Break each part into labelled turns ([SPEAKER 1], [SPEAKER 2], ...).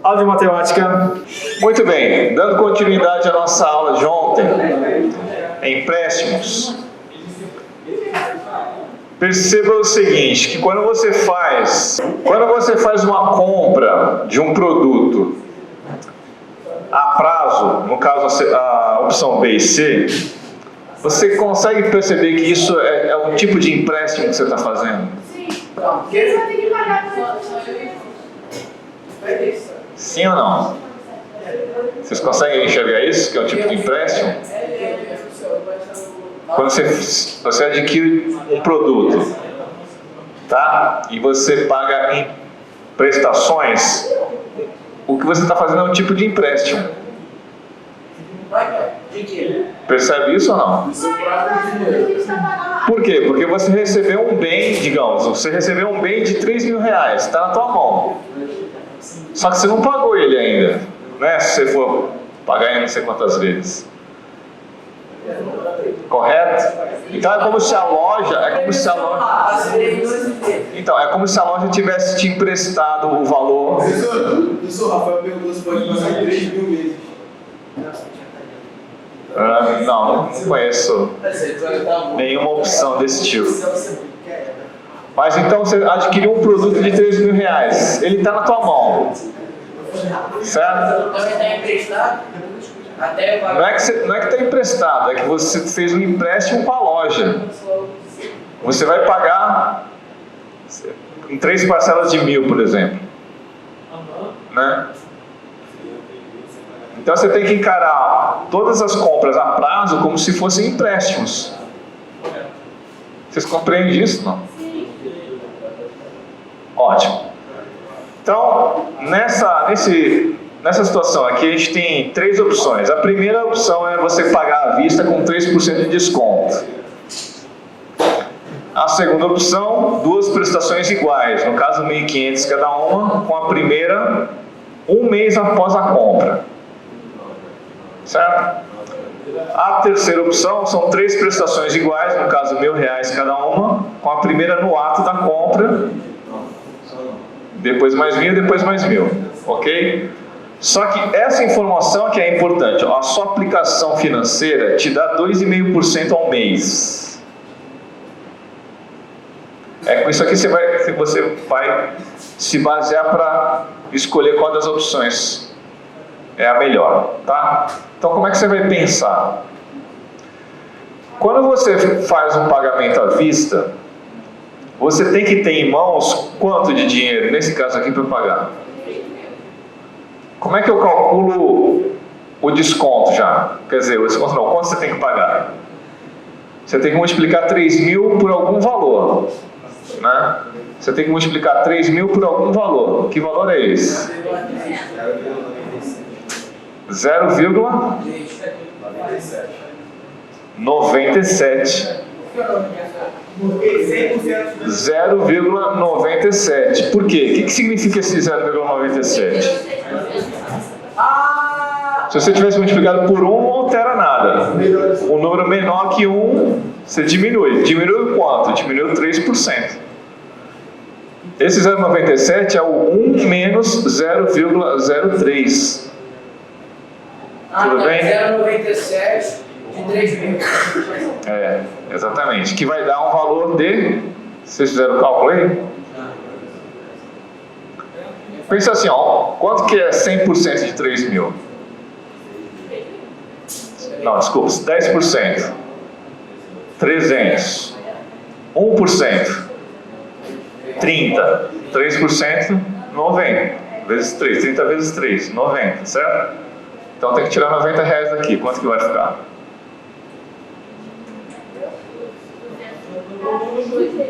[SPEAKER 1] Aula de matemática. Muito bem, dando continuidade à nossa aula de ontem, empréstimos. Perceba o seguinte, que quando você faz uma compra de um produto a prazo, no caso a opção B e C, você consegue perceber que isso é um tipo de empréstimo que você está fazendo?
[SPEAKER 2] Sim. Porque você vai ter que pagar por isso.
[SPEAKER 1] Sim ou não? Vocês conseguem enxergar isso, que é um tipo de empréstimo? Quando você adquire um produto, tá? E você paga em prestações, o que você está fazendo é um tipo de empréstimo. Percebe isso ou não? Por quê? Porque você recebeu um bem, digamos, você recebeu um bem de 3 mil reais, está na tua mão. Só que você não pagou ele ainda, né? Se você for pagar em não sei quantas vezes. Correto? Então é como se a loja, então é como se a loja tivesse te emprestado o valor.
[SPEAKER 3] Professor, Rafael perguntou se pode passar 3 mil meses.
[SPEAKER 1] Não conheço nenhuma opção desse tipo. Mas então você adquiriu um produto de 3 mil reais, ele está na tua mão, certo?
[SPEAKER 2] Então ele está emprestado?
[SPEAKER 1] Não é que está emprestado, é que você fez um empréstimo com a loja. Você vai pagar em 3 parcelas de 1.000, por exemplo, né? Então você tem que encarar todas as compras a prazo como se fossem empréstimos. Vocês compreendem isso, não? Ótimo. Então, nessa situação aqui, a gente tem 3 opções. A primeira opção é você pagar à vista com 3% de desconto. A segunda opção, 2 prestações iguais, no caso R$ 1.500 cada uma, com a primeira 1 mês após a compra. Certo? A terceira opção são 3 prestações iguais, no caso R$ 1.000 cada uma, com a primeira no ato da compra, depois mais 1.000, depois mais 1.000, ok? Só que essa informação que é importante, a sua aplicação financeira te dá 2,5% ao mês. É com isso aqui você vai se basear para escolher qual das opções é a melhor, tá? Então como é que você vai pensar? Quando você faz um pagamento à vista, você tem que ter em mãos quanto de dinheiro, nesse caso aqui, para pagar? Como é que eu calculo o desconto já? Quer dizer, o desconto não, quanto você tem que pagar? Você tem que multiplicar 3 mil por algum valor, né? Você tem que multiplicar 3 mil por algum valor. Que valor é esse? 0,97. 0,97. Por quê? O que significa esse 0,97? Se você tivesse multiplicado por 1, não altera nada. Um número menor que 1, você diminui. Diminui quanto? Diminui 3%. Esse 0,97 é o 1 menos 0,03. Tudo bem?
[SPEAKER 2] 0,97 de 3 mil.
[SPEAKER 1] Exatamente. Que vai dar um valor de... Vocês fizeram o cálculo aí? Pensa assim, ó, quanto que é 100% de 3 mil? Não, desculpa, 10%. 300. 1%. 30. 3%, 90. Vezes 3. 30 vezes 3, 90, certo? Então tem que tirar 90 reais daqui. Quanto que vai ficar?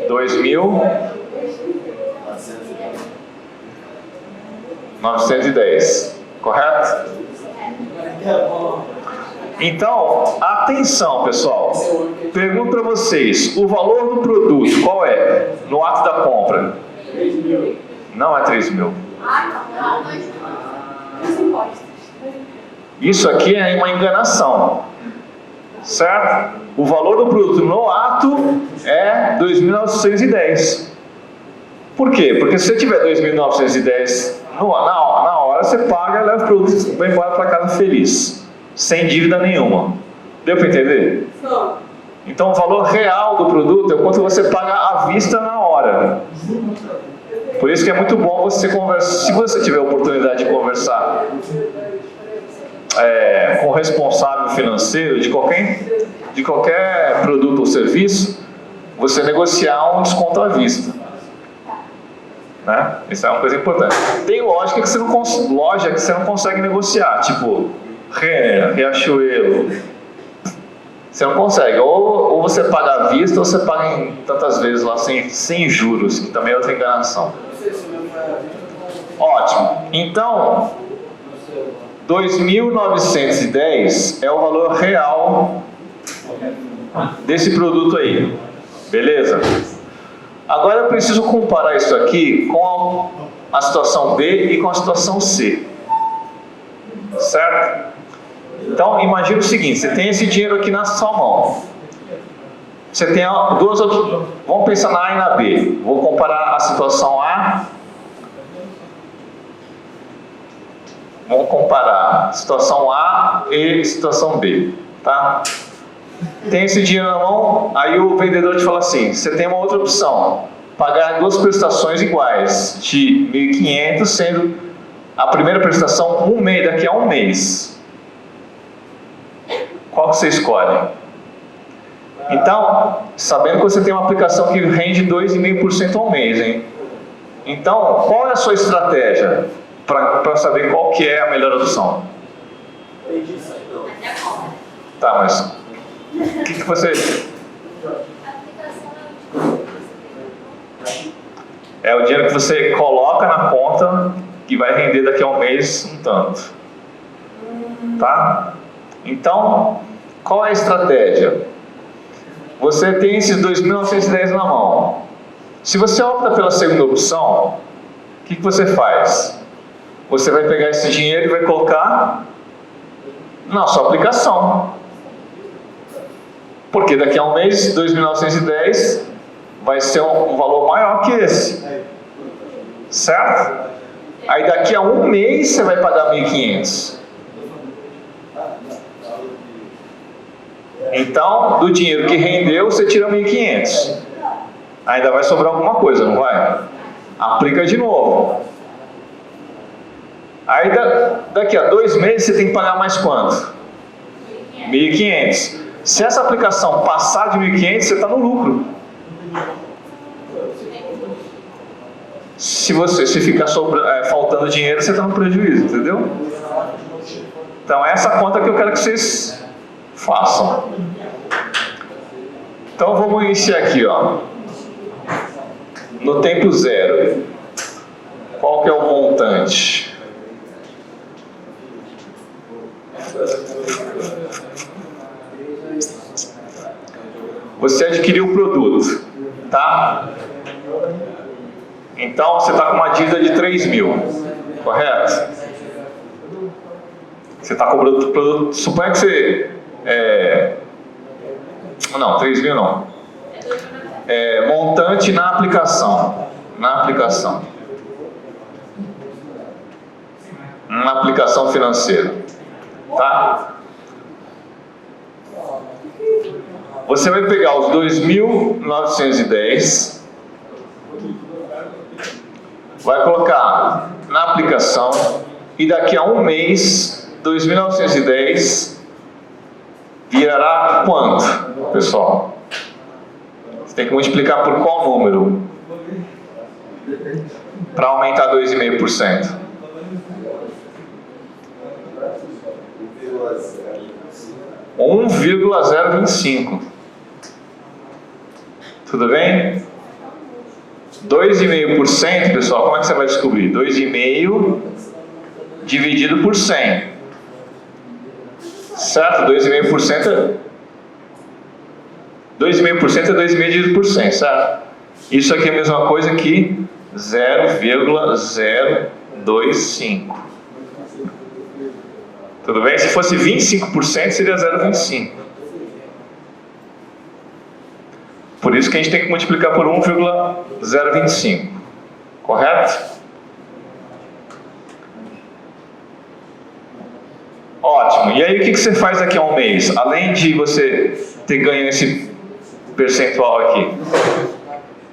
[SPEAKER 1] 2.910, correto? Então, atenção pessoal, pergunto para vocês, o valor do produto qual é no ato da compra?
[SPEAKER 3] 3 mil.
[SPEAKER 1] Não é 3 mil. Isso aqui é uma enganação, certo? O valor do produto no ato é 2.910. Por quê? Porque se você tiver 2.910 na hora, você paga e leva o produto e vai embora para casa feliz, sem dívida nenhuma. Deu para entender?
[SPEAKER 2] Não.
[SPEAKER 1] Então o valor real do produto é o quanto você paga à vista na hora. Por isso que é muito bom você conversar, se você tiver a oportunidade de conversar com o responsável financeiro de qualquer produto ou serviço, você negociar um desconto à vista. Né? Isso é uma coisa importante. Tem loja que você não consegue negociar, tipo Renner, Riachuelo. Você não consegue. Ou você paga à vista ou você paga em tantas vezes lá sem juros, que também é outra enganação. Ótimo. Então, 2.910 é o valor real desse produto aí. Beleza? Agora eu preciso comparar isso aqui com a situação B e com a situação C. Certo? Então, imagine o seguinte, você tem esse dinheiro aqui na sua mão. Você tem duas outras... Vamos pensar na A e na B. Vou comparar a situação A. Vamos comparar situação A e situação B. Tá? Tem esse dinheiro na mão, aí o vendedor te fala assim, você tem uma outra opção, pagar duas prestações iguais de 1.500, sendo a primeira prestação daqui a um mês. Qual que você escolhe? Então, sabendo que você tem uma aplicação que rende 2,5% ao mês, hein? Então, qual é a sua estratégia para saber qual que é a melhor opção? Tá, mas o que você... É o dinheiro que você coloca na conta que vai render daqui a um mês um tanto. Tá? Então, qual é a estratégia? Você tem esses 2.910 na mão. Se você opta pela segunda opção, o que você faz? Você vai pegar esse dinheiro e vai colocar na sua aplicação. Porque daqui a um mês, 2.910 vai ser um valor maior que esse. Certo? Aí daqui a um mês você vai pagar 1.500. Então, do dinheiro que rendeu, você tira 1.500. Ainda vai sobrar alguma coisa, não vai? Aplica de novo. Aí daqui a 2 meses você tem que pagar mais quanto? 1.500. Se essa aplicação passar de 1.500, você está no lucro. Se ficar faltando dinheiro, você está no prejuízo, entendeu? Então é essa conta que eu quero que vocês façam. Então vamos iniciar aqui, ó. No tempo zero, qual que é o montante? Você adquiriu o produto, tá? Então você está com uma dívida de 3.000, correto? Você está cobrando o produto. Suponha que você não, 3.000 não. Montante na aplicação. Na aplicação financeira, tá? Você vai pegar os 2.910, vai colocar na aplicação e daqui a um mês 2.910 virará quanto, pessoal? Você tem que multiplicar por qual número para aumentar 2,5%? 1,025. Tudo bem? 2,5%, pessoal, como é que você vai descobrir? 2,5 dividido por 100. Certo? 2,5% é 2,5% dividido por 100, certo? Isso aqui é a mesma coisa que 0,025. Tudo bem? Se fosse 25%, seria 0,25. Por isso que a gente tem que multiplicar por 1,025. Correto? Ótimo. E aí o que você faz daqui a um mês? Além de você ter ganho esse percentual aqui.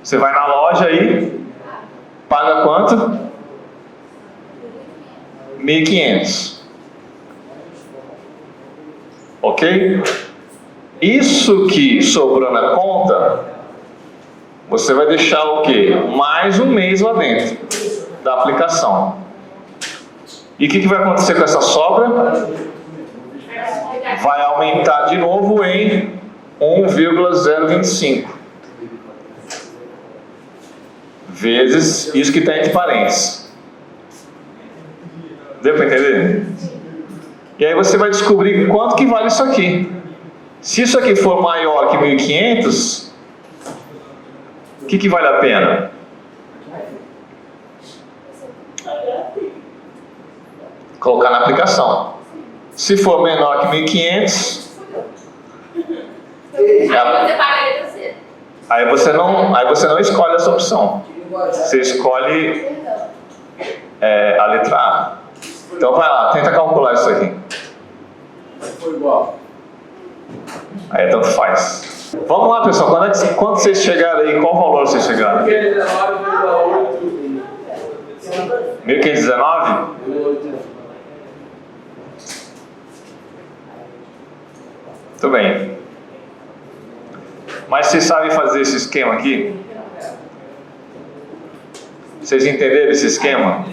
[SPEAKER 1] Você vai na loja aí, paga quanto? 1.500. Ok? Isso que sobrou na conta, você vai deixar o quê? Mais um mês lá dentro da aplicação. E o que vai acontecer com essa sobra? Vai aumentar de novo em 1,025 vezes isso que está entre parênteses. Deu para entender? E aí você vai descobrir quanto que vale isso aqui. Se isso aqui for maior que 1.500, o que vale a pena? Colocar na aplicação. Se for menor que 1.500, aí você não escolhe essa opção. Você escolhe a letra A. Então vai lá, tenta calcular isso aqui.
[SPEAKER 3] Foi igual.
[SPEAKER 1] Aí tanto faz. Vamos lá, pessoal. Quando vocês chegaram aí, qual valor vocês chegaram? 1.519? Muito bem. Mas vocês sabem fazer esse esquema aqui? Vocês entenderam esse esquema?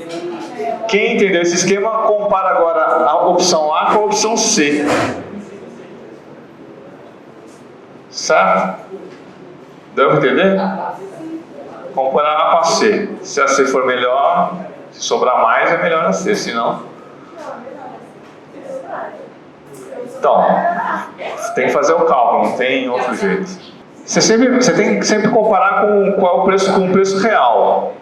[SPEAKER 1] Quem entendeu esse esquema, compara agora a opção A com a opção C. Certo? Deu para entender? Comparar A com a C. Se a C for melhor, se sobrar mais, é melhor a C, se não... Então, tem que fazer o cálculo, não tem outro jeito. Você tem que sempre comparar com qual é o preço, com o preço real.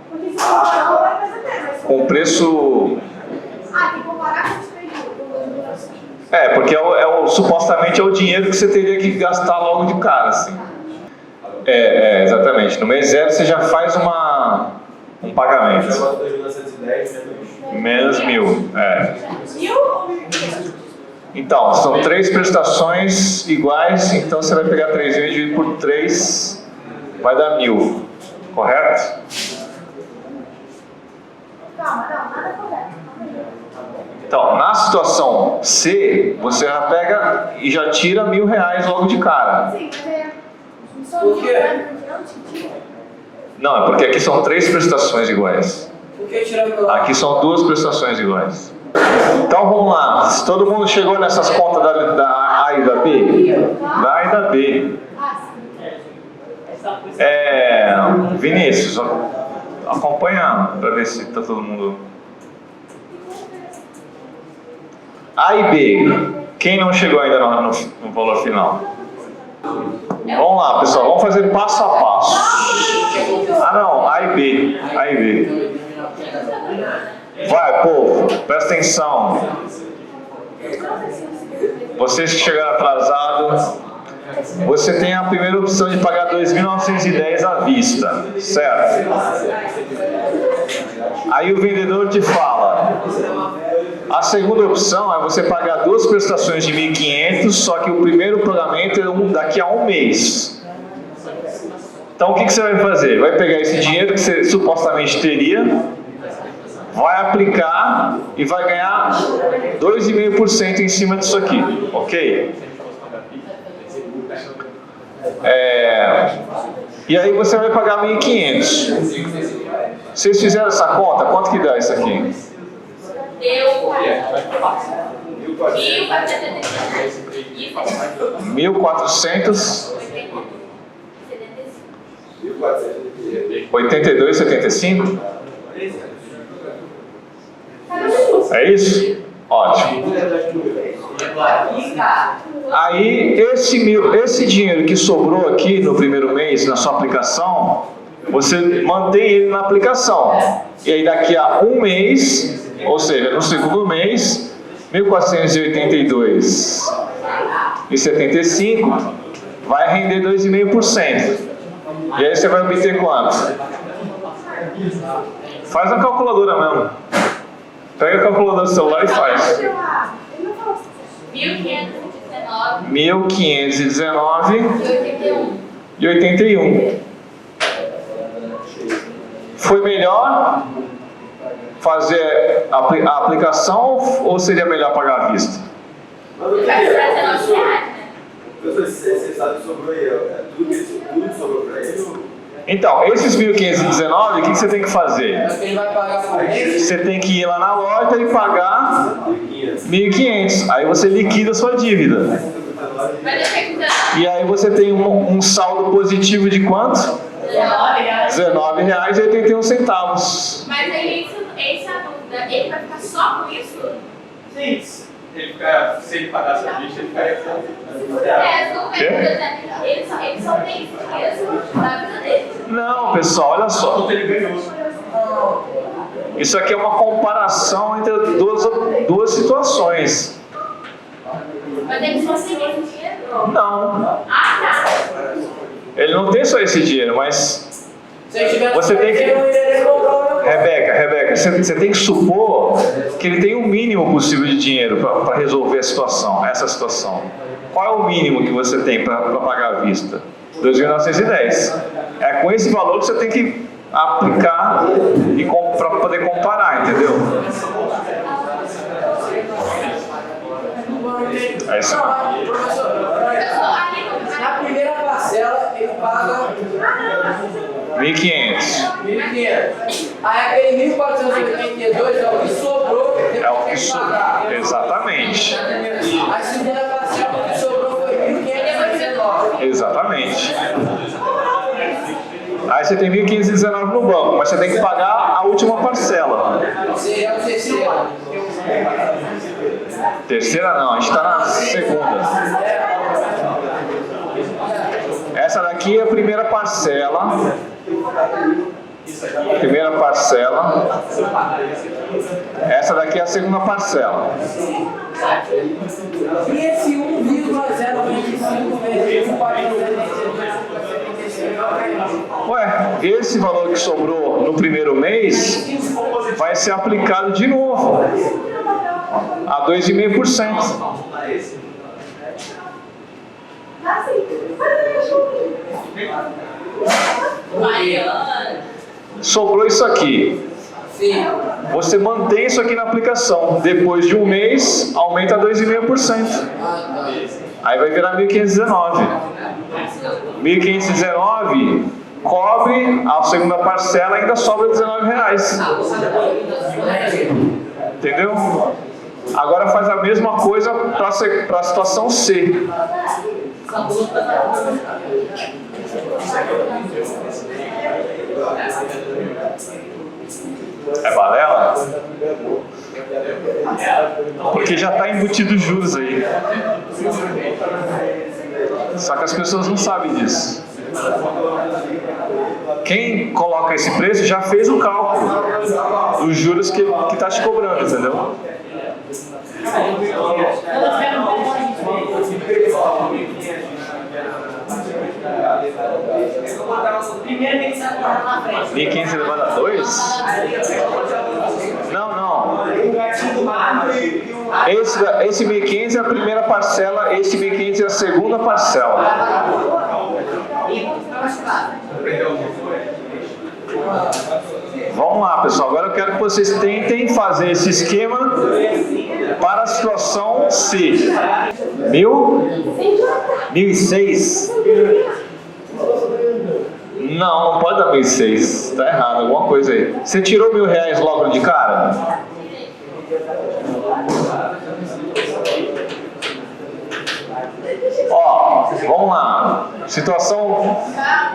[SPEAKER 1] Com o preço...
[SPEAKER 4] tem que comparar com os preços.
[SPEAKER 1] Porque supostamente é o dinheiro que você teria que gastar logo de cara, assim. Exatamente. No mês zero você já faz um pagamento. Menos 1.000. Então, são 3 prestações iguais, então você vai pegar 3.000 e dividir por 3, vai dar 1.000, correto? Então, na situação C, você já pega e já tira R$1.000 logo de cara.
[SPEAKER 2] Por quê?
[SPEAKER 1] Não, é porque aqui são 3 prestações iguais.
[SPEAKER 2] Por que tirar meu...
[SPEAKER 1] Aqui são 2 prestações iguais. Então vamos lá, se todo mundo chegou nessas contas da A e da B? Da A e da B. Vinícius, acompanha para ver se está todo mundo. A e B, quem não chegou ainda no valor final? Vamos lá, pessoal, vamos fazer passo a passo. Não, A e B. A e B. Vai, povo, presta atenção. Vocês que chegaram atrasados, você tem a primeira opção de pagar 2.910 à vista, certo? Aí o vendedor te fala: a segunda opção é você pagar 2 prestações de 1.500, só que o primeiro pagamento é daqui a um mês. Então o que você vai fazer? Vai pegar esse dinheiro que você supostamente teria, vai aplicar e vai ganhar 2,5% em cima disso aqui, ok? E aí você vai pagar 1.500. Vocês fizeram essa conta? Quanto que dá isso aqui?
[SPEAKER 4] Deu
[SPEAKER 1] 1.482,75? É isso? Ótimo. Aí esse dinheiro que sobrou aqui no primeiro mês na sua aplicação, você mantém ele na aplicação. E aí daqui a um mês, ou seja, no segundo mês, 1.482,75 vai render 2,5%. E aí você vai obter quanto? Faz na calculadora mesmo. Pega a calculadora do celular e faz. 1519 e 81. Foi melhor fazer a aplicação ou seria melhor pagar à vista?
[SPEAKER 3] Você sabe que sobrou aí, tudo sobrou para ele?
[SPEAKER 1] Então, esses 1.519, o que você tem que fazer?
[SPEAKER 2] Ele vai pagar por mês?
[SPEAKER 1] Você tem que ir lá na loja e pagar 1.500. Aí você liquida a sua dívida. E aí você tem um saldo positivo de quanto? R$19,81.
[SPEAKER 4] Mas aí, essa é a dúvida. Ele vai ficar só com isso?
[SPEAKER 3] Sim. Se ele pagasse a bicha, ele ficaria fora.
[SPEAKER 4] Ele só tem isso da vida dele.
[SPEAKER 1] Não, pessoal, olha só.
[SPEAKER 3] Quanto ele ganhou.
[SPEAKER 1] Isso aqui é uma comparação entre duas situações.
[SPEAKER 4] Mas ele só tem esse dinheiro?
[SPEAKER 1] Não.
[SPEAKER 4] Ah, tá.
[SPEAKER 1] Ele não tem só esse dinheiro, mas
[SPEAKER 2] Se ele tivesse
[SPEAKER 1] você tem que...
[SPEAKER 2] eu iria comprar o meu.
[SPEAKER 1] Rebeca, você tem que supor que ele tem o mínimo possível de dinheiro para resolver essa situação. Qual é o mínimo que você tem para pagar à vista? 2.910. É com esse valor que você tem que aplicar para poder comparar, entendeu? É isso.
[SPEAKER 2] Não, professor, na primeira parcela ele paga
[SPEAKER 1] 1.500.
[SPEAKER 2] 1.500. Aí aquele 1.482 é o que sobrou depois
[SPEAKER 1] É o que
[SPEAKER 2] tem
[SPEAKER 1] sobrou.
[SPEAKER 2] pagar.
[SPEAKER 1] Exatamente.
[SPEAKER 2] A segunda parcela o que sobrou foi 1.519.
[SPEAKER 1] Exatamente. Aí você tem 1.519 no banco, mas você tem que pagar a última parcela.
[SPEAKER 2] Seria o terceiro.
[SPEAKER 1] Terceira não, a gente está na segunda. Essa daqui é a primeira parcela. Primeira parcela. Essa daqui é a segunda parcela.
[SPEAKER 2] E esse 1,025 vezes 1,482,75
[SPEAKER 1] Ué, esse valor que sobrou no primeiro mês vai ser aplicado de novo a 2,5%. Sobrou isso aqui.
[SPEAKER 2] Sim.
[SPEAKER 1] Você mantém isso aqui na aplicação. Depois de um mês, aumenta a 2,5%. Aí vai virar 1.519. 1.519 cobre a segunda parcela e ainda sobra R$19. Entendeu? Agora faz a mesma coisa para a situação C. É balela? Porque já está embutido os juros aí. Só que as pessoas não sabem disso. Quem coloca esse preço já fez o cálculo dos juros que está te cobrando, entendeu?
[SPEAKER 2] Primeiro tem que ser na frente.
[SPEAKER 1] 1.500 elevado a 2? Não. Esse 1.500 é a primeira parcela, esse 1.500 é a segunda parcela. Vamos lá, pessoal. Agora eu quero que vocês tentem fazer esse esquema para a situação C. 1.006? Não pode dar 1.006. Tá errado, alguma coisa aí. Você tirou R$1.000 logo de cara? Ó, vamos lá. Situação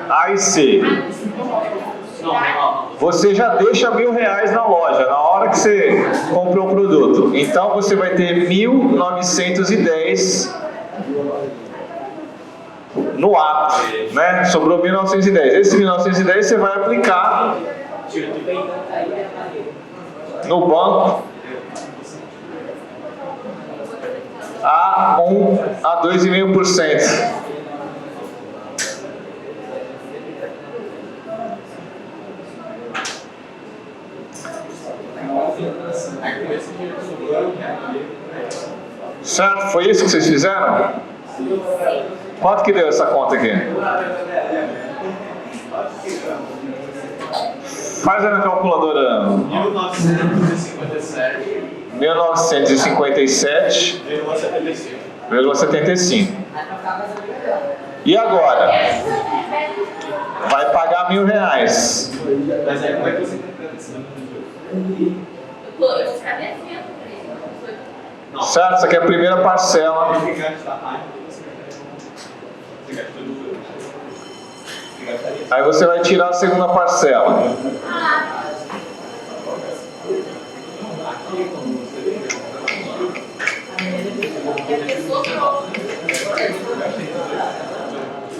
[SPEAKER 1] A e C. Você já deixa R$1.000 na loja na hora que você comprou o produto. Então você vai ter 1.910 no ato, né? Sobrou 1.910. Esse 1.910 você vai aplicar no banco a 2,5%. Certo? Foi isso que vocês fizeram? Quanto que deu essa conta aqui? Faz aí na calculadora. 1957,75. E agora? Vai pagar R$1.000.
[SPEAKER 3] Mas aí como é que você interpreta isso?
[SPEAKER 4] Eu vou ficar devendo.
[SPEAKER 1] Certo? Essa aqui é a primeira parcela. Aí você vai tirar a segunda parcela.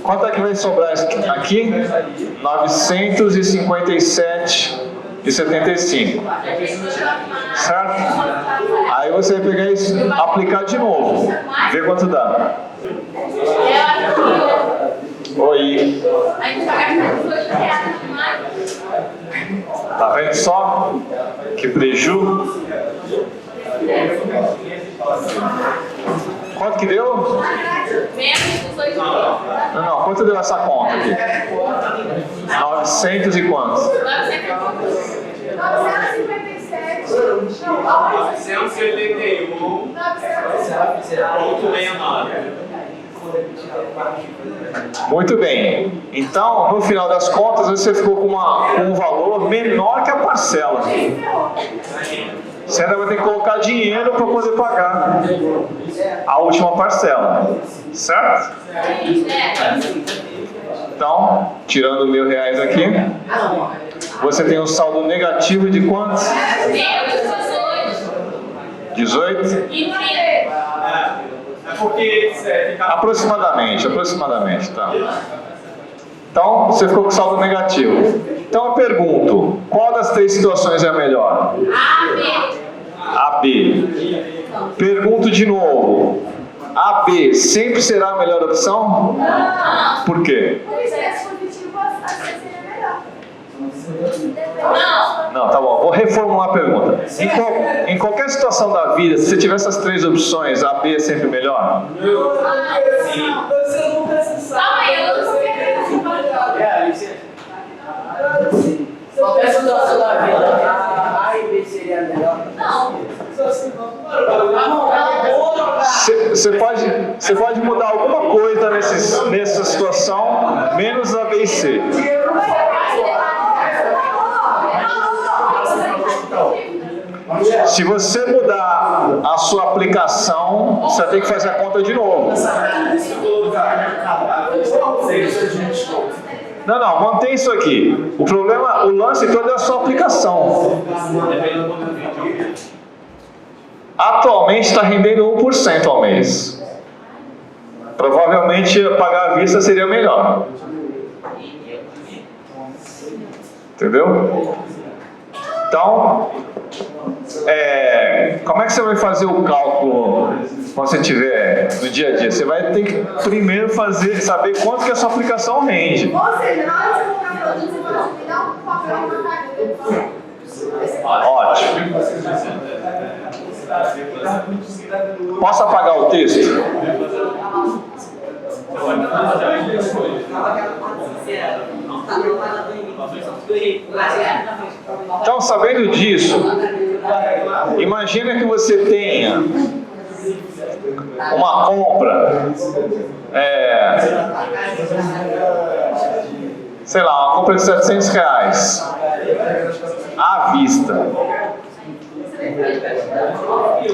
[SPEAKER 1] Quanto é que vai sobrar aqui? 957,75. Certo? Aí você vai pegar isso e aplicar de novo. Ver quanto dá. Oi.
[SPEAKER 4] A gente vai gastar R$18 demais.
[SPEAKER 1] Tá vendo só? Que preju. Quanto que deu?
[SPEAKER 4] Menos R$18.
[SPEAKER 1] Não, quanto deu essa conta aqui? 900 e quanto?
[SPEAKER 3] 981,69.
[SPEAKER 1] Muito bem. Então, no final das contas, você ficou com um valor menor que a parcela. Você ainda vai ter que colocar dinheiro para poder pagar a última parcela. Certo? Então, tirando R$1.000 aqui, você tem um saldo negativo de quantos? 18?
[SPEAKER 4] E 30.
[SPEAKER 3] É porque
[SPEAKER 1] Aproximadamente, tá? Então, você ficou com saldo negativo. Então, eu pergunto, qual das três situações é a melhor? A, B. Pergunto de novo, A, B sempre será a melhor opção? Por quê? Não, tá bom. Vou reformular a pergunta. Em qualquer situação da vida, se você tiver essas três opções, A, B é sempre melhor?
[SPEAKER 2] Qualquer situação da vida, A e B seria melhor?
[SPEAKER 4] Não.
[SPEAKER 1] Você pode mudar alguma coisa nessa situação, menos A, B e C. Se você mudar a sua aplicação, você vai ter que fazer a conta de novo. Não, mantém isso aqui. O problema, o lance todo é a sua aplicação. Atualmente está rendendo 1% ao mês. Provavelmente pagar à vista seria melhor. Entendeu? Então, como é que você vai fazer o cálculo quando você estiver no dia a dia? Você vai ter que primeiro saber quanto que a sua aplicação rende.
[SPEAKER 5] Ou seja, na hora de você comprar produto, você pode me dar um papel e uma caneta.
[SPEAKER 1] Ótimo. Posso apagar o texto? Então, sabendo disso, imagina que você tenha uma compra, sei lá, uma compra de R$700 à vista,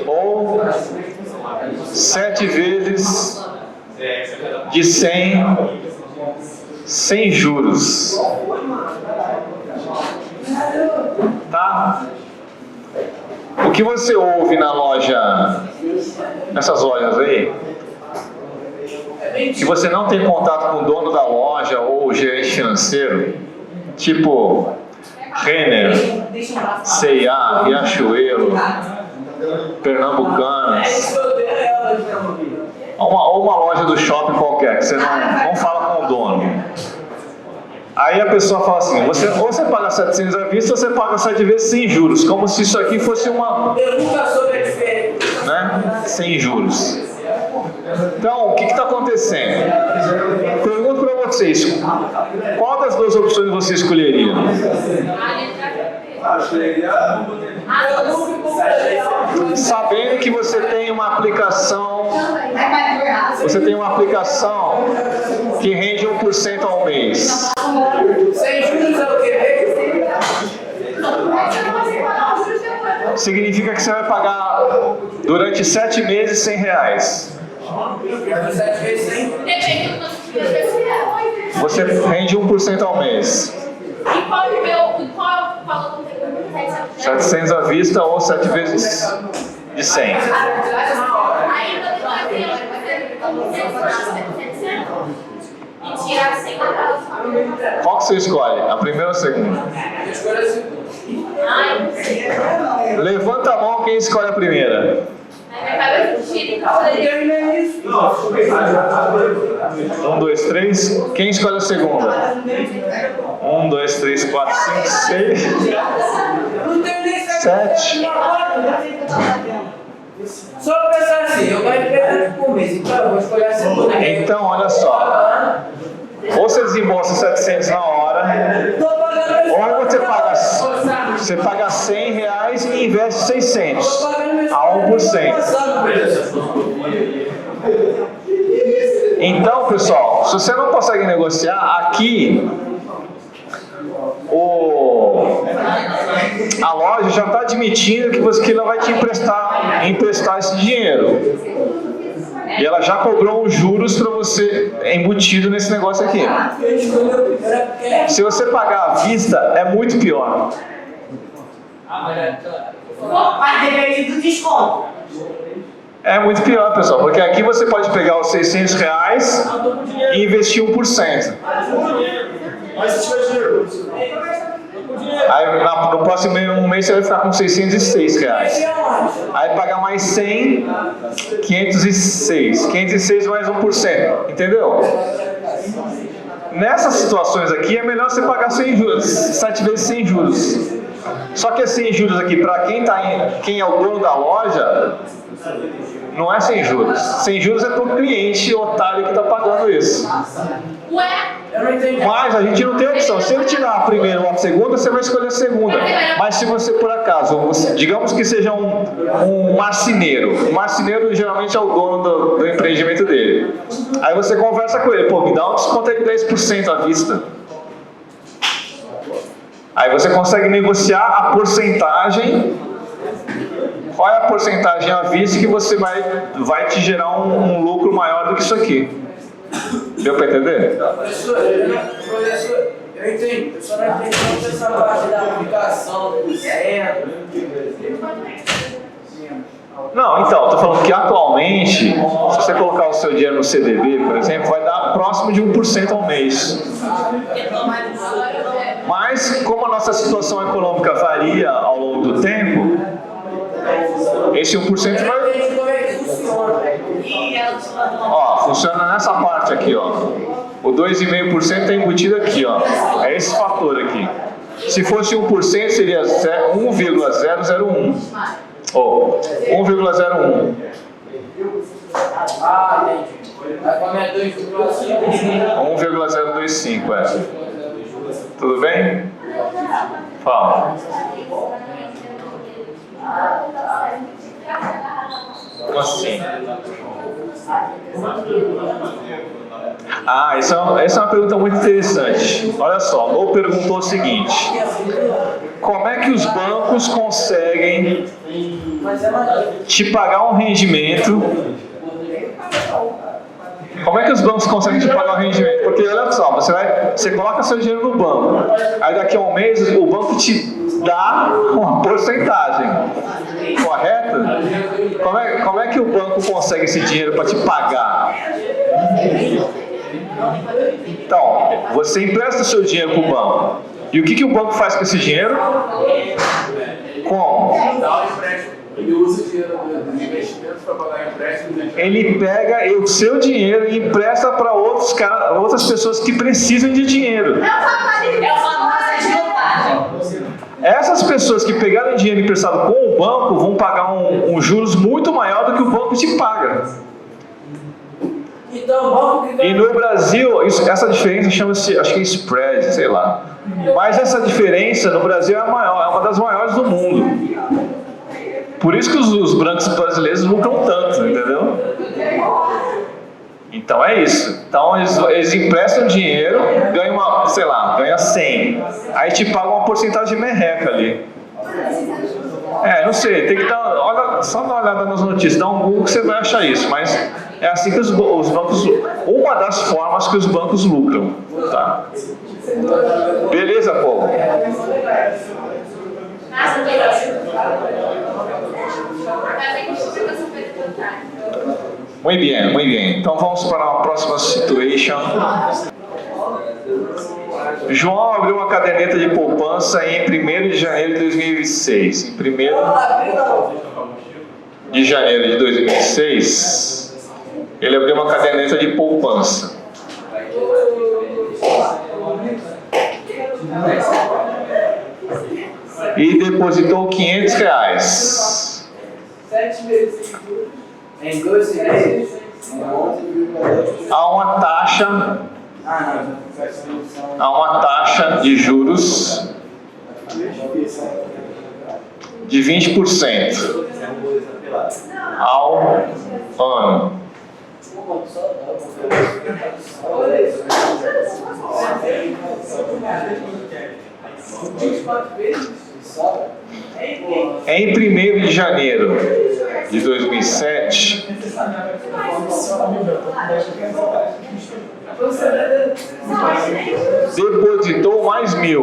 [SPEAKER 1] ou 7 vezes de 100 sem juros, tá? O que você ouve na loja, nessas lojas aí, que você não tem contato com o dono da loja ou o gerente financeiro, tipo Renner, C&A, Riachuelo, Pernambucanas, ou uma loja do shopping qualquer, que você não fala com o dono. Aí a pessoa fala assim, ou você paga 700 à vista, ou você paga 7 vezes sem juros, como se isso aqui fosse uma...
[SPEAKER 2] Pergunta sobre a diferença.
[SPEAKER 1] Né? né? Sem juros. Então, o que está acontecendo? Pergunto para vocês, qual das duas opções você escolheria? Sabendo que você tem uma aplicação, que rende 1% ao mês.
[SPEAKER 2] Sem juros é o quê?
[SPEAKER 1] Significa que você vai pagar durante 7 meses R$100.
[SPEAKER 2] 7 vezes 100.
[SPEAKER 4] Depende do quanto de pessoas.
[SPEAKER 1] Você rende 1% ao mês.
[SPEAKER 4] E qual é o valor do teu?
[SPEAKER 1] 700 à vista ou 7 vezes de 100.
[SPEAKER 4] Aí quando eu fazer, e tirar 100 da casa.
[SPEAKER 1] Qual que você escolhe? A primeira ou a segunda?
[SPEAKER 2] Eu escolho a segunda.
[SPEAKER 4] Ai, não sei.
[SPEAKER 1] Levanta a mão quem escolhe a primeira.
[SPEAKER 4] Aí minha cabeça tira e calma.
[SPEAKER 2] Terminei isso.
[SPEAKER 1] 1, 2, 3. Quem escolhe a segunda? 1, 2, 3, 4, 5, 6,
[SPEAKER 2] Não terminei
[SPEAKER 1] 7.
[SPEAKER 2] Só pensar assim, eu ganho 300 por mês, então eu vou escolher a segunda.
[SPEAKER 1] Então, olha só. Ou você desembolsa 700 na hora,
[SPEAKER 2] Tô pagando
[SPEAKER 1] ou você paga R$100 e investe 600 a 1%. Então, pessoal, se você não consegue negociar, aqui a loja já está admitindo que ela vai te emprestar esse dinheiro. E ela já cobrou os juros para você embutido nesse negócio aqui. Se você pagar à vista, é muito pior.
[SPEAKER 6] Mas depende do desconto.
[SPEAKER 1] É muito pior, pessoal, porque aqui você pode pegar os R$600 e investir 1%.
[SPEAKER 3] Mas se tiver dinheiro.
[SPEAKER 1] Aí no próximo mês você vai ficar com R$606. Aí pagar mais 100, 506. 506 mais 1%. Entendeu? Nessas situações aqui é melhor você pagar sem juros, 7 vezes sem juros. Só que sem juros aqui, para quem é o dono da loja, não é sem juros. Sem juros é para o cliente otário que está pagando isso.
[SPEAKER 4] Ué?
[SPEAKER 2] Eu não entendi.
[SPEAKER 1] Mas a gente não tem opção. Se ele te dá a primeira ou a segunda, você vai escolher a segunda. Mas se você, por acaso, digamos que seja um marceneiro. O marceneiro geralmente é o dono do empreendimento dele. Aí você conversa com ele. Pô, me dá um desconto aí de 10% à vista. Aí você consegue negociar a porcentagem. Qual é a porcentagem à vista que você vai te gerar um lucro maior do que isso aqui? Deu para entender?
[SPEAKER 2] Professor, eu entendi. Eu só não entendi muito essa parte da aplicação do centro.
[SPEAKER 1] Não, então, estou falando que atualmente, se você colocar o seu dinheiro no CDB, por exemplo, vai dar próximo de 1% ao mês. Mas, como a nossa situação econômica varia ao longo do tempo, esse 1% vai...
[SPEAKER 2] Eu entendi como é que funciona.
[SPEAKER 1] Ó, funciona nessa parte aqui, ó. O 2,5% está embutido aqui, ó. É esse fator aqui. Se fosse 1%, seria 1,001. Ou 1,01.
[SPEAKER 2] Ah, entendi. Aí como é 2,5?
[SPEAKER 1] 1,025, é. Tudo bem? Fala. Como assim? Ah, essa é uma pergunta muito interessante. Olha só, o perguntou o seguinte: como é que os bancos conseguem te pagar um rendimento? Como é que os bancos conseguem te pagar um rendimento? Porque olha só, você coloca seu dinheiro no banco, aí daqui a um mês o banco te dá uma porcentagem, correto? Como é que o banco consegue esse dinheiro para te pagar? Então, você empresta o seu dinheiro para o banco. E o que o banco faz com esse dinheiro? Como?
[SPEAKER 3] Ele usa o dinheiro dos investimentos para pagar empréstimos.
[SPEAKER 1] Ele pega o seu dinheiro e empresta para outras pessoas que precisam de dinheiro. Essas pessoas que pegaram dinheiro emprestado com o banco vão pagar um juros muito maior do que o banco te paga.
[SPEAKER 2] Então, o banco que
[SPEAKER 1] E no Brasil, essa diferença chama-se, acho que é spread, sei lá. Mas essa diferença no Brasil é maior, é uma das maiores do mundo. Por isso que os bancos brasileiros lucram tanto, entendeu? Então é isso. Então eles emprestam dinheiro, ganham ganha 100. Aí te pagam uma porcentagem de merreca ali. Não sei, tem que só dar uma olhada nas notícias, dá um Google que você vai achar isso, mas é assim que os bancos, uma das formas que os bancos lucram, tá? Beleza, povo?
[SPEAKER 4] Nossa,
[SPEAKER 1] Muito bem, muito bem. Então vamos para a próxima situation. João abriu uma caderneta de poupança em 1º de janeiro de 2006. Em 1º de janeiro de 2006, ele abriu uma caderneta de poupança. E depositou R$500.
[SPEAKER 2] 7 vezes em 2 meses.
[SPEAKER 1] Há uma taxa de juros de 20% ao ano. Em 1º de janeiro de 2007, depositou mais 1.000.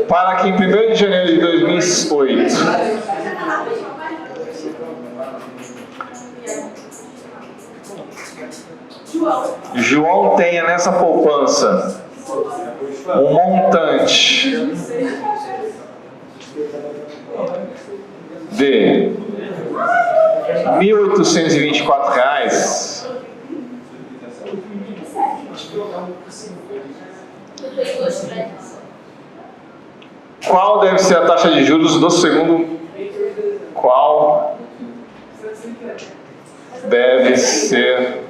[SPEAKER 1] Para que em 1º de janeiro de 2008 João tenha nessa poupança um montante de R$1.824, qual deve ser a taxa de juros do segundo? Qual deve ser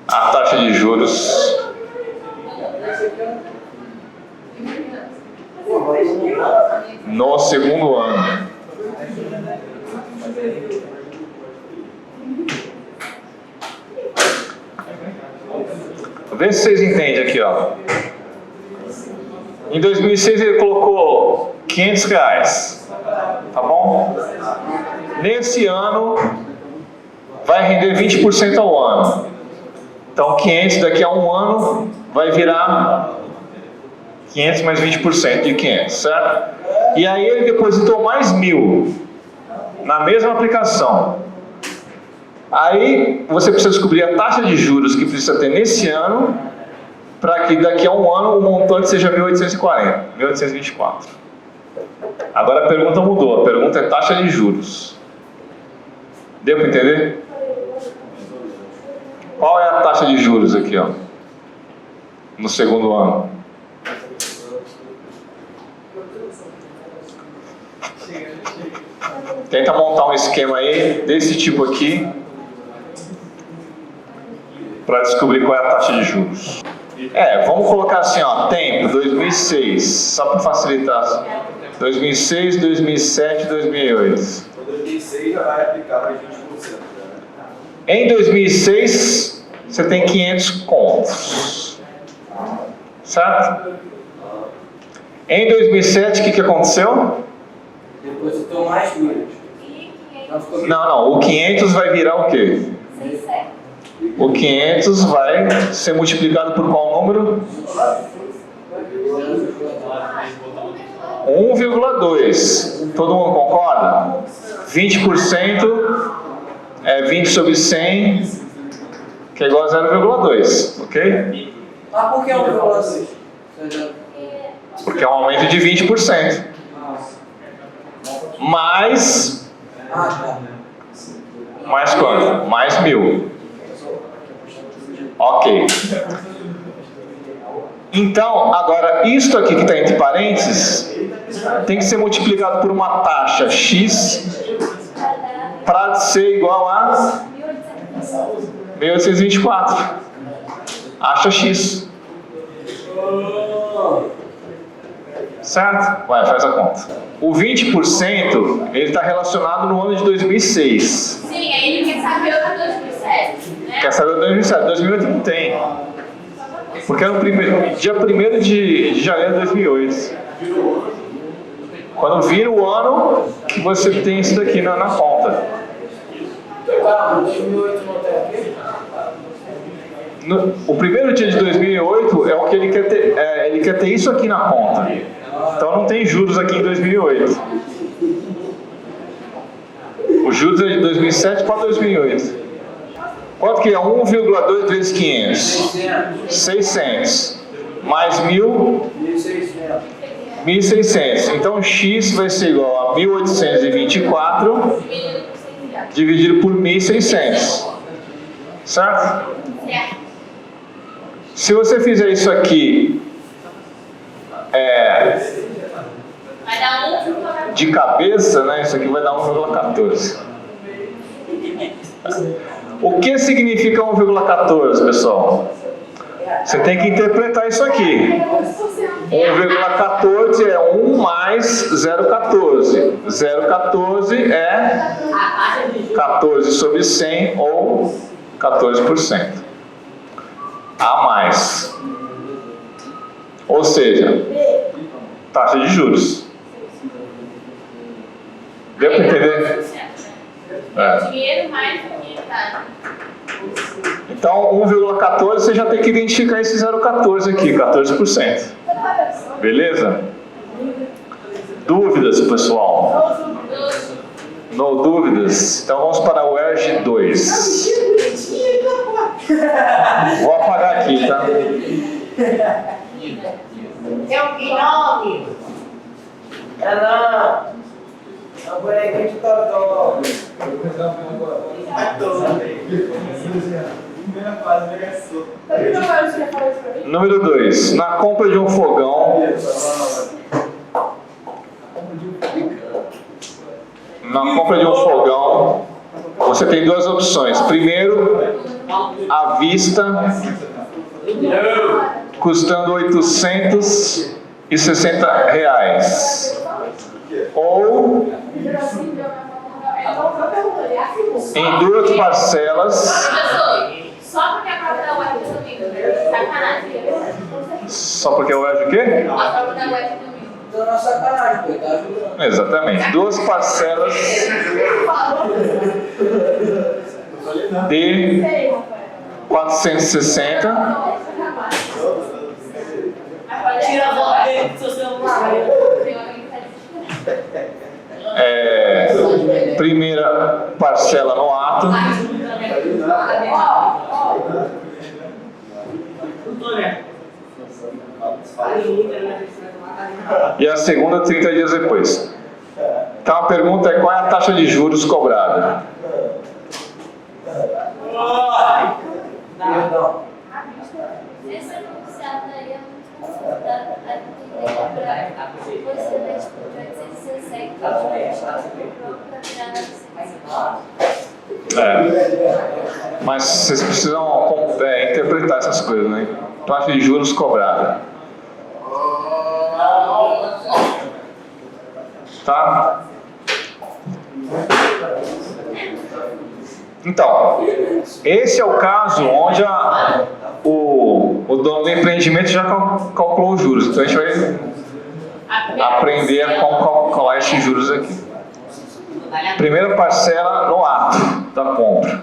[SPEAKER 1] a taxa de juros no segundo ano? Vê se vocês entendem aqui, ó. Em 2006 ele colocou R$500, tá bom? Nesse ano vai render 20% ao ano. Então 500 daqui a um ano vai virar 500 mais 20% de 500, certo? E aí ele depositou mais 1.000 na mesma aplicação. Aí você precisa descobrir a taxa de juros que precisa ter nesse ano para que daqui a um ano o montante seja 1.840, 1.824. Agora a pergunta mudou, a pergunta é taxa de juros. Deu para entender? Qual é a taxa de juros aqui, ó, no segundo ano? Tenta montar um esquema aí desse tipo aqui para descobrir qual é a taxa de juros. Vamos colocar assim, ó, tempo 2006, só para facilitar. 2006, 2007, 2008.
[SPEAKER 3] Em 2006 já vai aplicar para 20%.
[SPEAKER 1] Em 2006 você tem 500 contos, certo? Em 2007 o que aconteceu?
[SPEAKER 2] Depositou mais 1.000.
[SPEAKER 1] Não, o 500 vai virar o quê? O 500 vai ser multiplicado por qual número? 1,2. Todo mundo concorda? 20% é 20 sobre 100, que é igual a 0,2, ok?
[SPEAKER 2] Mas por que 1,6?
[SPEAKER 1] Porque é um aumento de 20%. Mais
[SPEAKER 2] Tá.
[SPEAKER 1] quanto? Mais 1.000. Ok. Então, agora, isto aqui que está entre parênteses tem que ser multiplicado por uma taxa X para ser igual a 1.824. Acha X. Certo? Vai, faz a conta. O 20% ele está relacionado no ano de 2006.
[SPEAKER 4] Sim, aí ele quer saber o de 2007, né?
[SPEAKER 1] Quer saber o 2007? 2008 não tem. Porque é no dia 1º de janeiro de 2008. Quando vira o ano, você tem isso daqui na conta.
[SPEAKER 2] Calma, 2008 não tem aqui?
[SPEAKER 1] O primeiro dia de 2008 é o que ele quer ter. Ele quer ter isso aqui na conta. Então não tem juros aqui em 2008. Os juros é de 2007 para 2008. Quanto que é? 1,2 vezes 500? 600. Mais 1.000? 1.600. Então X vai ser igual a 1.824 dividido por 1.600. Certo? Se você fizer isso aqui
[SPEAKER 4] Vai dar 1,14.
[SPEAKER 1] de cabeça, né? Isso aqui vai dar 1,14. O que significa 1,14, pessoal? Você tem que interpretar isso aqui. 1,14 é 1 mais 0,14. 0,14 é 14 sobre 100 ou 14%. A mais. Ou seja, taxa de juros. Deu para entender?
[SPEAKER 4] Dinheiro mais do que tá.
[SPEAKER 1] Então, 1,14 você já tem que identificar esse 0,14 aqui, 14%. Beleza? Dúvidas, pessoal? No dúvidas? Então vamos para o ERG 2. Vou apagar aqui, tá?
[SPEAKER 6] É um guinome.
[SPEAKER 2] Não. É um bonequinho de totó.
[SPEAKER 1] Número 2. Na compra de um fogão, você tem duas opções. Primeiro, à vista, custando R$860. Ou em duas parcelas.
[SPEAKER 4] Só porque a prova da UEF é domingo. Sacanagem.
[SPEAKER 1] Só porque o ERG o quê?
[SPEAKER 4] A prova da UEF é domingo.
[SPEAKER 2] Então não é sacanagem, pô, tá ajudando.
[SPEAKER 1] Exatamente. Duas parcelas de 460.
[SPEAKER 6] Tira a foto dele do seu celular.
[SPEAKER 1] Primeira parcela no ato. E a segunda 30 dias depois. Então a pergunta é: qual é a taxa de juros cobrada?
[SPEAKER 2] Perdão.
[SPEAKER 4] Essa negociada aí é muito complicada. Você vai tipo 860 para virar 960.
[SPEAKER 1] Mas vocês precisam interpretar essas coisas, né? Taxa de juros cobrada. Tá? Então, esse é o caso onde o dono do empreendimento já calculou os juros. Então a gente vai aprender a como calcular esses juros aqui. Primeira parcela no ato da compra.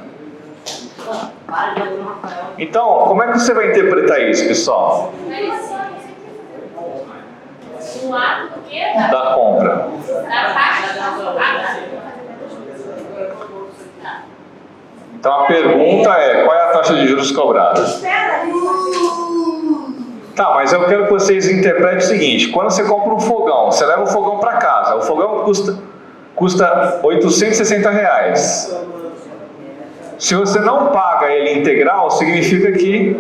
[SPEAKER 1] Então, como é que você vai interpretar isso, pessoal?
[SPEAKER 4] Um ato do quê?
[SPEAKER 1] Da compra.
[SPEAKER 4] Da taxa da
[SPEAKER 1] Então a pergunta é: qual é a taxa de juros cobrada?
[SPEAKER 5] Espera aí.
[SPEAKER 1] Tá, mas eu quero que vocês interpretem o seguinte: quando você compra um fogão, você leva o fogão para casa, o fogão custa R$860. Se você não paga ele integral, significa que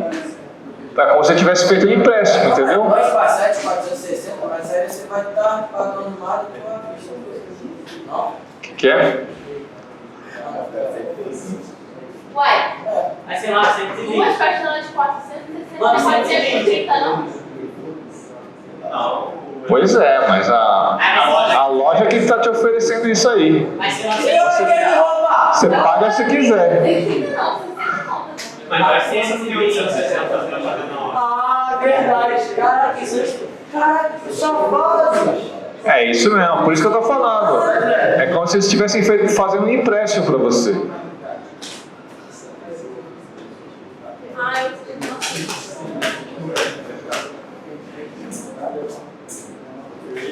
[SPEAKER 1] é como se você tivesse feito um empréstimo, entendeu?
[SPEAKER 2] 2 para 7, 460, mas aí você vai estar pagando nada pela vista. Não?
[SPEAKER 1] O que é?
[SPEAKER 4] Uai,
[SPEAKER 6] Aí sei lá, 120.
[SPEAKER 4] duas parcelas de 460
[SPEAKER 6] Mano,
[SPEAKER 4] não pode ser por 30, não?
[SPEAKER 3] Não.
[SPEAKER 1] Pois é, mas a loja que está te oferecendo isso aí.
[SPEAKER 6] Mas sei lá,
[SPEAKER 2] Você quer me roubar?
[SPEAKER 1] Você paga se quiser.
[SPEAKER 4] 30 não, 60 não.
[SPEAKER 6] Mas vai ser 160.
[SPEAKER 2] Ah, verdade. Cara, que susto. Cara, que safado.
[SPEAKER 1] É isso mesmo, por isso que eu tô falando. É como se eles estivessem fazendo um empréstimo para você.
[SPEAKER 4] Ah, eu não.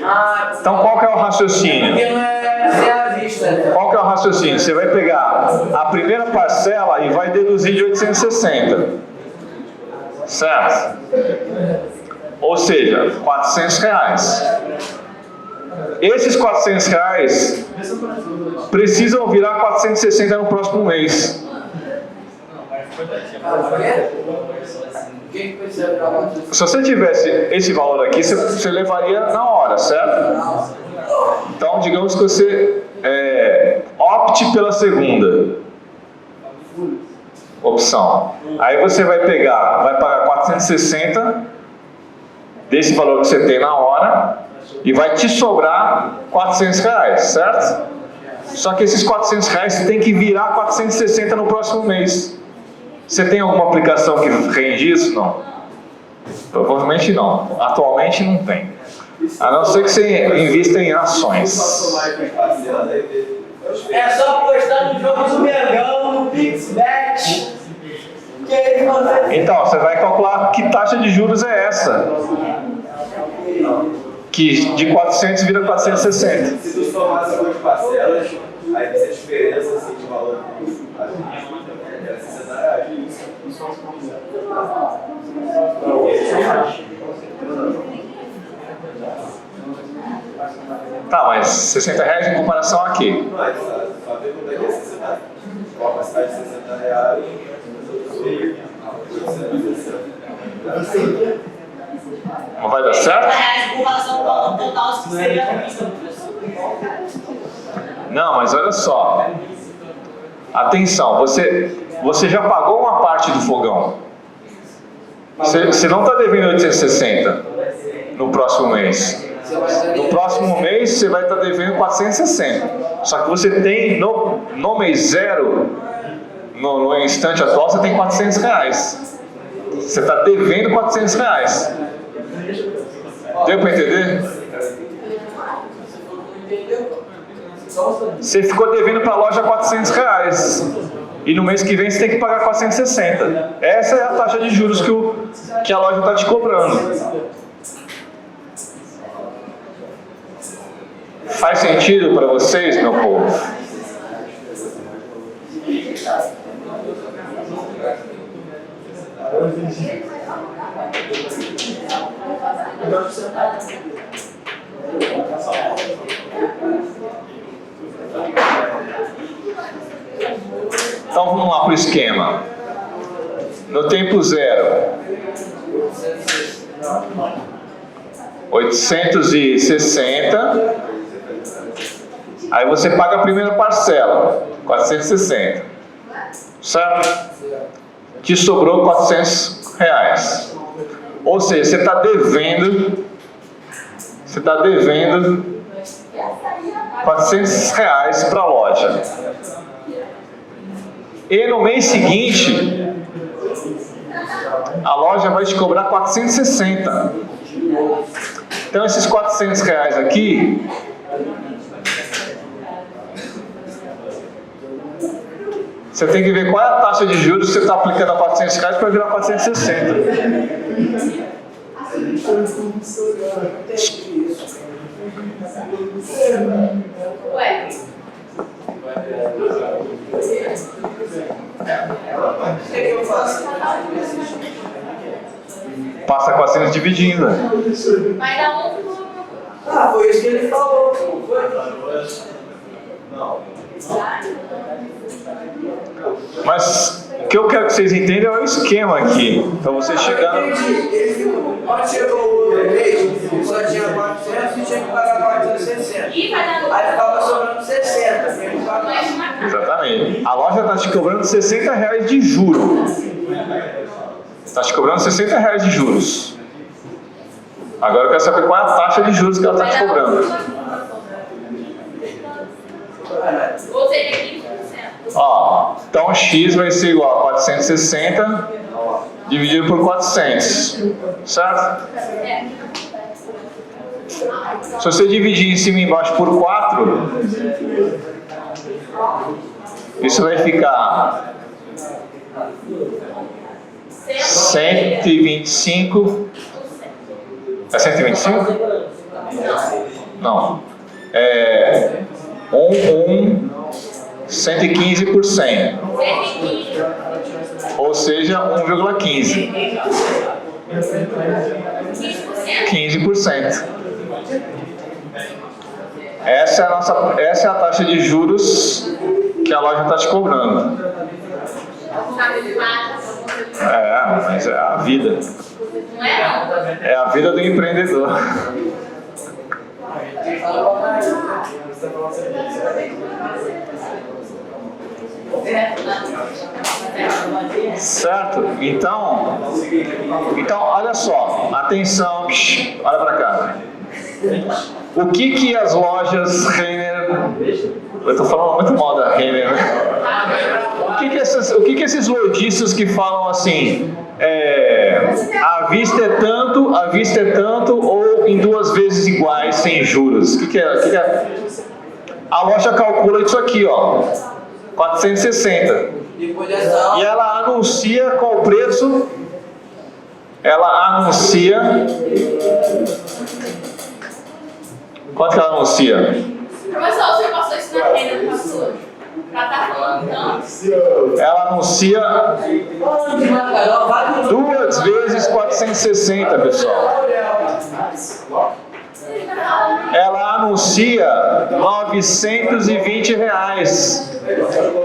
[SPEAKER 2] Ah,
[SPEAKER 1] Então qual que é o raciocínio?
[SPEAKER 2] porque não é sem a vista, né?
[SPEAKER 1] Qual que é o raciocínio? Você vai pegar a primeira parcela e vai deduzir de 860. Certo? Ou seja, R$400. Esses R$400 precisam virar 460 no próximo mês.
[SPEAKER 2] Quem precisa gravar?
[SPEAKER 1] Se você tivesse esse valor aqui, você levaria na hora, certo? Então, digamos que você opte pela segunda opção. Aí você vai pagar 460 desse valor que você tem na hora e vai te sobrar R$400, certo? Só que esses R$400 tem que virar 460 no próximo mês. Você tem alguma aplicação que rende isso? Não. Provavelmente não. Atualmente não tem. A não ser que você invista em ações.
[SPEAKER 6] É só postar no jogo do Mengão, no PixBet. Que ele consegue.
[SPEAKER 1] Então, você vai calcular que taxa de juros é essa. Que de 400 vira 460.
[SPEAKER 3] Se tu somar as duas parcelas, aí tem essa diferença assim, de valor. Era R$60.
[SPEAKER 1] Tá, mas R$60 em comparação a quê?
[SPEAKER 3] Mas só ver quanto é que é 60. Uma passagem de R$60. 860.
[SPEAKER 1] Não vai dar certo?
[SPEAKER 6] R$30 em comparação com o total que seria a vista.
[SPEAKER 1] Não, mas olha só. Atenção, você já pagou uma parte do fogão. Você não está devendo 860 no próximo mês. No próximo mês você vai estar devendo 460. Só que você tem no mês zero, no instante atual, você tem R$400. Você está devendo R$400. Deu para entender? Você ficou devendo para a loja R$400. E no mês que vem você tem que pagar 460. Essa é a taxa de juros que a loja está te cobrando. Faz sentido para vocês, meu povo? Então vamos lá para o esquema. No tempo zero, 860. Aí você paga a primeira parcela, 460. Certo? Te sobrou R$400. Ou seja, você está devendo R$400 para a loja. E no mês seguinte, a loja vai te cobrar 460. Então esses R$400 aqui você tem que ver qual é a taxa de juros que você está aplicando a R$400 para virar 460.
[SPEAKER 4] Ué,
[SPEAKER 2] O que eu faço?
[SPEAKER 1] Passa 400 dividindo.
[SPEAKER 4] Vai dar 1,1.
[SPEAKER 2] Ah, foi isso que ele falou. Não foi?
[SPEAKER 3] Não.
[SPEAKER 1] Mas o que eu quero que vocês entendam é o esquema aqui. Para você chegar.
[SPEAKER 2] Eu entendi. Ele ficou. Quando chegou o outro mês, ele só tinha 400 e tinha que pagar 460.
[SPEAKER 4] E vai dar
[SPEAKER 2] Aí ficava sobrando 60. Ele pagava.
[SPEAKER 4] mais uma casa.
[SPEAKER 1] Exatamente. A loja está te cobrando R$60 de juros. Está te cobrando R$60 de juros. Agora eu quero saber qual é a taxa de juros que ela está te cobrando.
[SPEAKER 4] Ou seja, 15%.
[SPEAKER 1] Ó, então X vai ser igual a 460 dividido por 400, certo?
[SPEAKER 4] É.
[SPEAKER 1] Se você dividir em cima e embaixo por 4, isso vai ficar 125. É 125? Não. É 115%.
[SPEAKER 4] 115.
[SPEAKER 1] Ou seja, 1,15. 15%. Essa é a taxa de juros que a loja está te cobrando. É, mas é a vida.
[SPEAKER 4] Não é não.
[SPEAKER 1] É a vida do empreendedor. Certo? Então, olha só, atenção, olha para cá. O que as lojas Renner, eu estou falando muito mal da Renner, né? O que esses lojistas que falam assim, à vista é tanto ou em 2 vezes iguais sem juros? O que é? A loja calcula isso aqui, ó, 460. E ela anuncia qual o preço? Ela anuncia. Quanto que ela anuncia?
[SPEAKER 4] Professor, você passou isso na renda, não passou? Pra tá falando então?
[SPEAKER 1] Ela anuncia 2 vezes 460, pessoal. Ela anuncia R$920.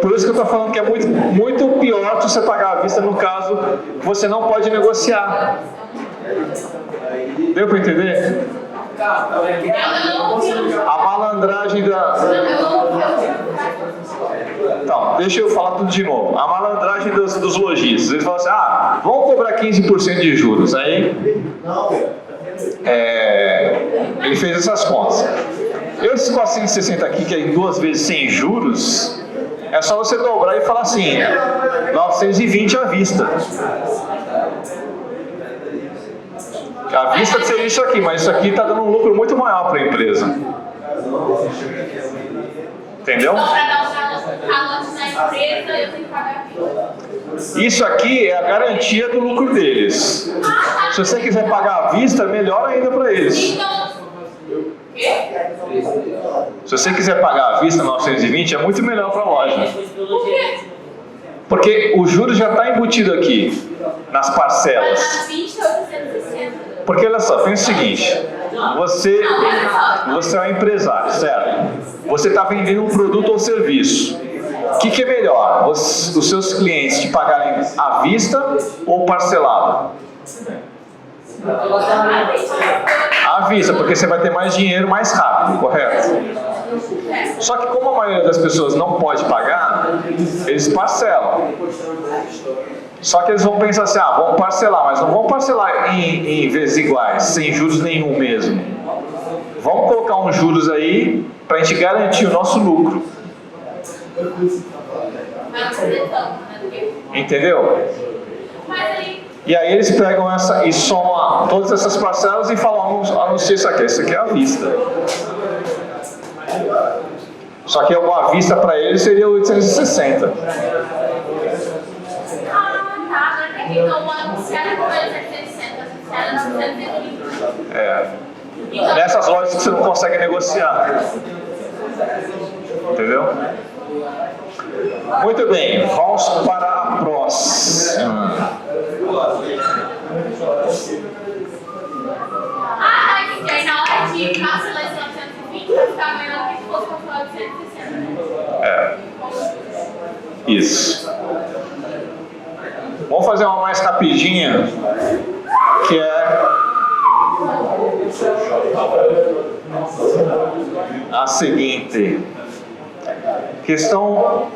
[SPEAKER 1] Por isso que eu estou falando que é muito pior você pagar à vista no caso que você não pode negociar. Deu para entender? A malandragem da... Então, deixa eu falar tudo de novo. A malandragem dos lojistas. Eles falam assim, vamos cobrar 15% de juros. Aí, ele fez essas contas. Esses 460 aqui, que é em 2 vezes sem juros, é só você dobrar e falar assim, 920 à vista. À vista seria isso aqui, mas isso aqui está dando um lucro muito maior para a empresa. Entendeu?
[SPEAKER 4] Então, para dar um calote na empresa, eu tenho que pagar aqui.
[SPEAKER 1] Isso aqui é a garantia do lucro deles. Se você quiser pagar à vista, melhor ainda para eles.
[SPEAKER 4] Então, o quê?
[SPEAKER 1] Se você quiser pagar à vista 920, é muito melhor para a loja.
[SPEAKER 4] Por quê?
[SPEAKER 1] Porque o juros já está embutido aqui, nas
[SPEAKER 4] Vai
[SPEAKER 1] parcelas.
[SPEAKER 4] dar 20 ou 860.
[SPEAKER 1] Porque olha só, pensa o seguinte, você é um empresário, certo? Você está vendendo um produto ou serviço. O que é melhor? Os seus clientes te pagarem à vista ou parcelado? À vista, porque você vai ter mais dinheiro mais rápido, correto? Só que como a maioria das pessoas não pode pagar, eles parcelam. Só que eles vão pensar assim, vamos parcelar, mas não vão parcelar em vezes iguais, sem juros nenhum mesmo. Vamos colocar uns juros aí para a gente garantir o nosso lucro. Entendeu? E aí eles pegam essa e somam todas essas parcelas e falam, anuncia isso aqui é à vista. Só que a vista para eles seria 860.
[SPEAKER 4] Então, o anunciado não é 760, o anunciado é 920.
[SPEAKER 1] Nessas lojas que você não consegue negociar. Entendeu? Muito bem, vamos para a próxima.
[SPEAKER 4] Ah, entendi. Aí na hora de cancelar esse 920 vai ficar maior do que se fosse calcular 260.
[SPEAKER 1] Isso. Vamos fazer uma mais rapidinha, que é a seguinte. Questão...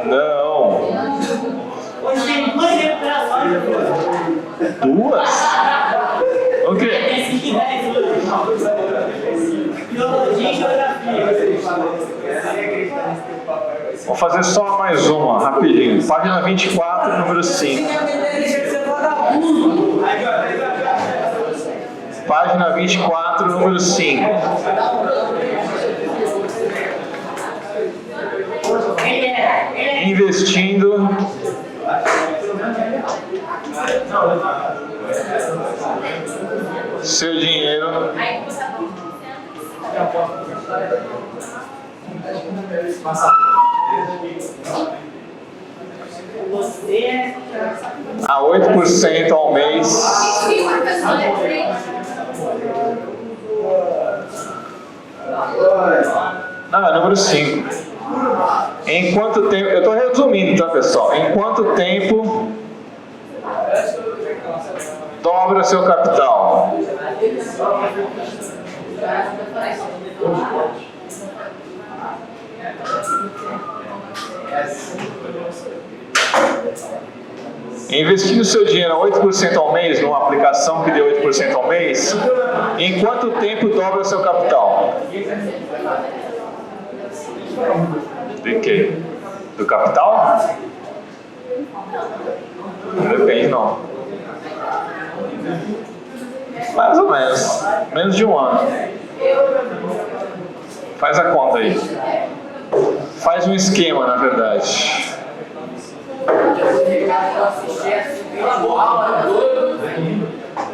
[SPEAKER 1] Não.
[SPEAKER 6] Hoje tem 2 recuperações.
[SPEAKER 1] 2? O quê?
[SPEAKER 6] Tem 5 e 10 hoje. Biologia e geografia.
[SPEAKER 1] Vamos fazer só mais uma, rapidinho. Página 24, número 5. Página 24, número 5. Investindo seu dinheiro a 8% ao mês.
[SPEAKER 4] Sim, professor, é frente.
[SPEAKER 1] Não, é número 5. Em quanto tempo... Eu estou resumindo, tá, pessoal? Em quanto tempo dobra seu capital? Investindo seu dinheiro a 8% ao mês numa aplicação que deu 8% ao mês, em quanto tempo dobra seu capital? De quê? Do capital? Não depende, não. Mais ou menos. Menos de um ano. Faz a conta aí. Faz um esquema, na verdade.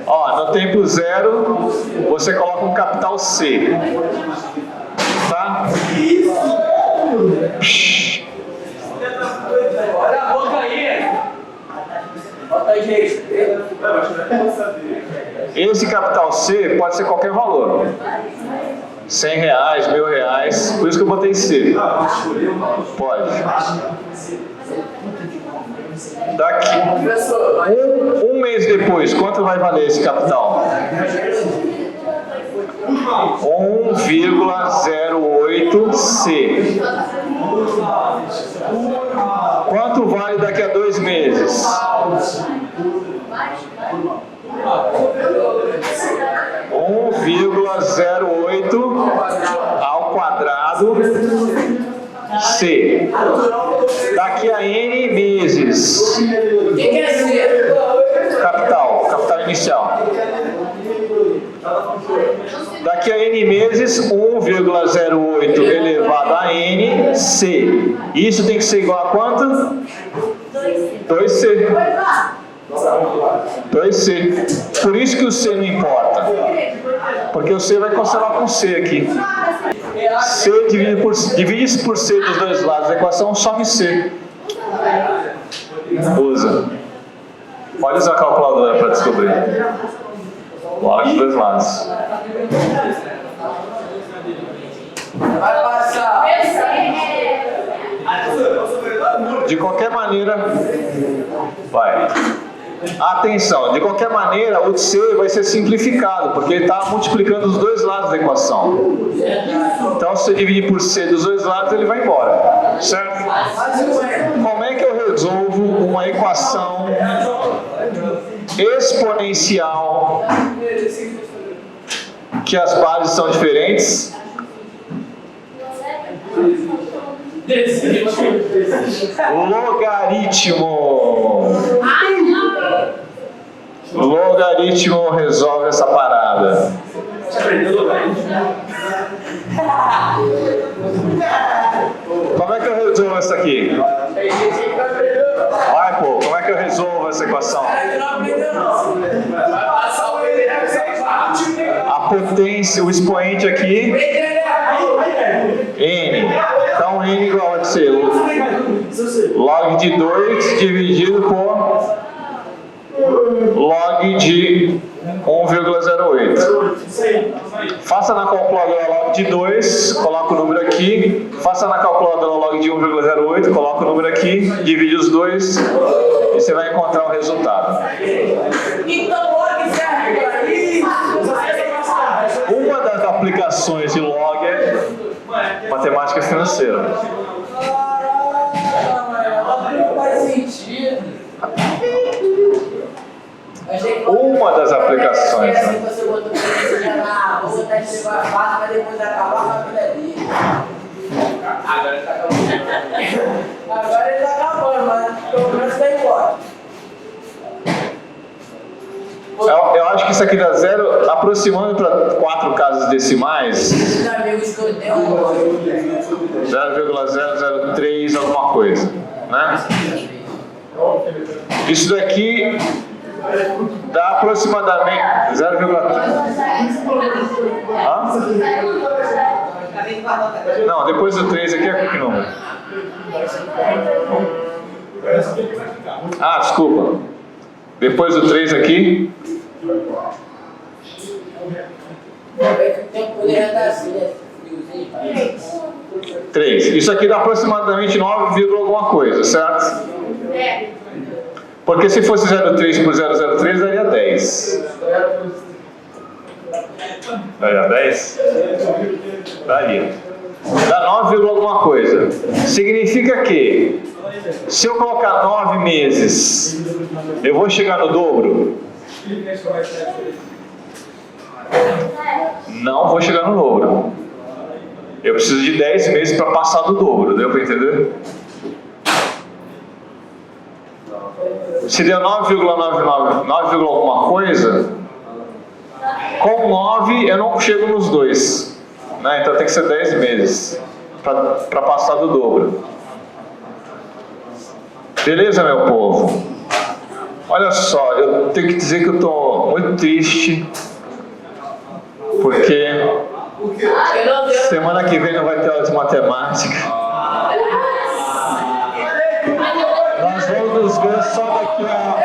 [SPEAKER 1] Ó, no tempo 0, você coloca um capital C. Tá?
[SPEAKER 2] Olha a boca aí. Bota aí, gente.
[SPEAKER 1] Esse capital C pode ser qualquer valor. R$100, R$1.000. Por isso que eu botei C. Pode. Daqui um mês depois, quanto vai valer esse capital? 1,08C. Quanto vale daqui a 2 meses? 1,08 ao quadrado C. Daqui a N meses.
[SPEAKER 2] O que quer ser?
[SPEAKER 1] Capital inicial. Daqui a N meses, 1,08 elevado a N, C. Isso tem que ser igual a quanto? 2C. 2C. Por isso que o C não importa. Porque o C vai cancelar com C aqui. C divide por C dos dois lados da equação, some C. Usa. Pode usar a calculadora para descobrir. Bora dos dois lados.
[SPEAKER 2] Vai passar.
[SPEAKER 1] De qualquer maneira, vai. Atenção, de qualquer maneira, o C vai ser simplificado, porque ele está multiplicando os dois lados da equação. Então, se você dividir por C dos dois lados, ele vai embora. Certo? Como é que eu resolvo uma equação exponencial que as bases são diferentes? Logaritmo. Logaritmo resolve essa parada. Como é que eu resolvo essa aqui? Vai, pô, como é que eu resolvo essa equação? A potência, o expoente aqui log de 2 dividido por log de 1,08. Faça na calculadora log de 2, coloca o número aqui. Faça na calculadora log de 1,08, coloca o número aqui, divide os dois e você vai encontrar o resultado.
[SPEAKER 2] Então, log serve para isso.
[SPEAKER 1] Uma das aplicações de log é matemática financeira.
[SPEAKER 2] Não faz sentido.
[SPEAKER 1] Uma das aplicações.
[SPEAKER 2] Assim, você botou na bolsa, tá chegando a fase, mas depois acabar a família dele. Agora ele tá acabando. Agora ele tá acabando, mas pelo menos vai embora.
[SPEAKER 1] Eu acho que isso aqui dá zero, aproximando para 4 casas decimais,
[SPEAKER 2] Os amigos que eu tenho,
[SPEAKER 1] 0,003 alguma coisa, né? Isso daqui dá aproximadamente 0,3. Não, depois do 3 aqui é que número? Ah, desculpa. Depois do 3 aqui,
[SPEAKER 2] também que o tempo poderia dar assim, né?
[SPEAKER 1] 3. Isso aqui dá aproximadamente 9, alguma coisa, certo? Porque se fosse 0,3 por 0,03 daria 10. Daria 10? Daria. Dá 9, alguma coisa. Significa que se eu colocar 9 meses, eu vou chegar no dobro? Não vou chegar no dobro. Eu preciso de 10 meses para passar do dobro, deu para entender? Se der 9,99, 9, alguma coisa, com 9 eu não chego nos dois, né? Então tem que ser 10 meses para passar do dobro. Beleza, meu povo? Olha só, eu tenho que dizer que eu estou muito triste, porque semana que vem não vai ter aula de matemática. Nós vamos nos ver só daqui a...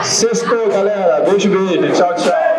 [SPEAKER 1] Sextou, galera. Beijo, beijo. Tchau, tchau.